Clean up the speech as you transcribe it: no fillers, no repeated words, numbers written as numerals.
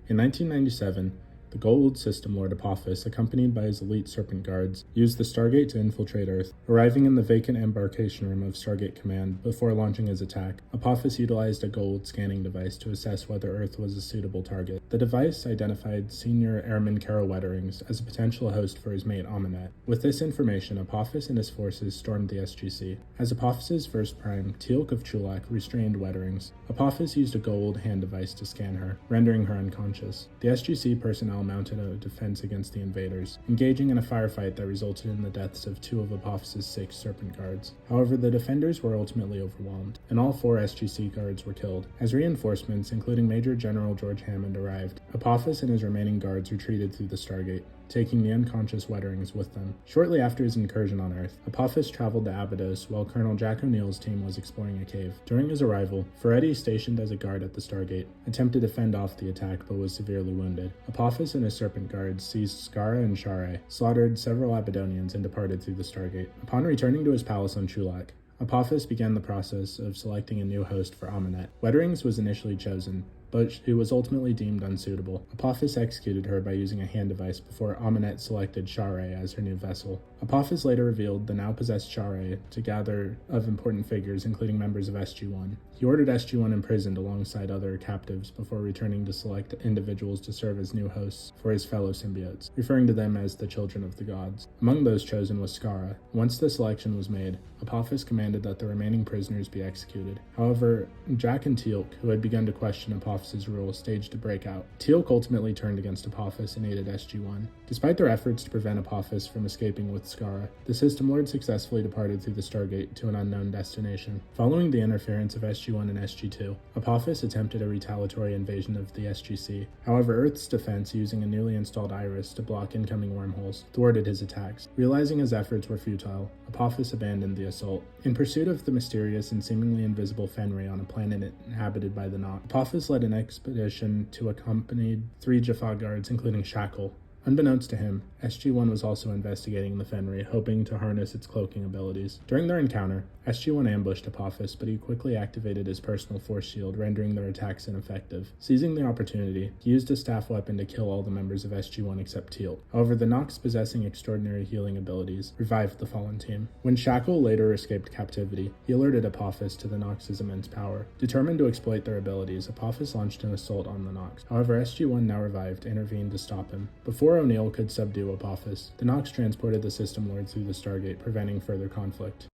In 1997, the Goa'uld system lord Apophis, accompanied by his elite serpent guards, used the Stargate to infiltrate Earth. Arriving in the vacant embarkation room of Stargate Command before launching his attack, Apophis utilized a Goa'uld scanning device to assess whether Earth was a suitable target. The device identified Senior Airman Carol Wetterings as a potential host for his mate Amenet. With this information, Apophis and his forces stormed the SGC. As Apophis's first prime, Teal'c of Chulak restrained Wetterings. Apophis used a Goa'uld hand device to scan her, rendering her unconscious. The SGC personnel mounted a defense against the invaders, engaging in a firefight that resulted in the deaths of 2 of Apophis's 6 serpent guards. However, the defenders were ultimately overwhelmed, and all 4 SGC guards were killed. As reinforcements, including Major General George Hammond, arrived, Apophis and his remaining guards retreated through the Stargate, taking the unconscious Wetterings with them. Shortly after his incursion on Earth, Apophis traveled to Abydos while Colonel Jack O'Neill's team was exploring a cave. During his arrival, Ferretti, stationed as a guard at the Stargate, attempted to fend off the attack but was severely wounded. Apophis and his serpent guards seized Skara and Share, slaughtered several Abydonians, and departed through the Stargate. Upon returning to his palace on Chulak, Apophis began the process of selecting a new host for Amenet. Wetterings was initially chosen, but she was ultimately deemed unsuitable. Apophis executed her by using a hand device before Amenet selected Share as her new vessel. Apophis later revealed the now-possessed Share to gather of important figures, including members of SG1. He ordered SG1 imprisoned alongside other captives before returning to select individuals to serve as new hosts for his fellow symbiotes, referring to them as the children of the gods. Among those chosen was Skara. Once the selection was made, Apophis commanded that the remaining prisoners be executed. However, Jack and Teal'c, who had begun to question Apophis's rule, staged a breakout. Teal'c ultimately turned against Apophis and aided SG1. Despite their efforts to prevent Apophis from escaping with Skara, the System Lord successfully departed through the Stargate to an unknown destination. Following the interference of SG1 and SG2, Apophis attempted a retaliatory invasion of the SGC. However, Earth's defense, using a newly installed iris to block incoming wormholes, thwarted his attacks. Realizing his efforts were futile, Apophis abandoned the assault. In pursuit of the mysterious and seemingly invisible Fenrir on a planet inhabited by the Noct, Apophis led an expedition to accompany 3 Jaffa guards, including Shackle. Unbeknownst to him, SG1 was also investigating the Fenrir, hoping to harness its cloaking abilities. During their encounter, SG1 ambushed Apophis, but he quickly activated his personal force shield, rendering their attacks ineffective. Seizing the opportunity, he used a staff weapon to kill all the members of SG1 except Teal'c. However, the Nocts, possessing extraordinary healing abilities, revived the fallen team. When Shackle later escaped captivity, he alerted Apophis to the Nocts' immense power. Determined to exploit their abilities, Apophis launched an assault on the Nocts. However, SG1, now revived, intervened to stop him. Before O'Neill could subdue Apophis, the Nocts transported the System Lord through the Stargate, preventing further conflict.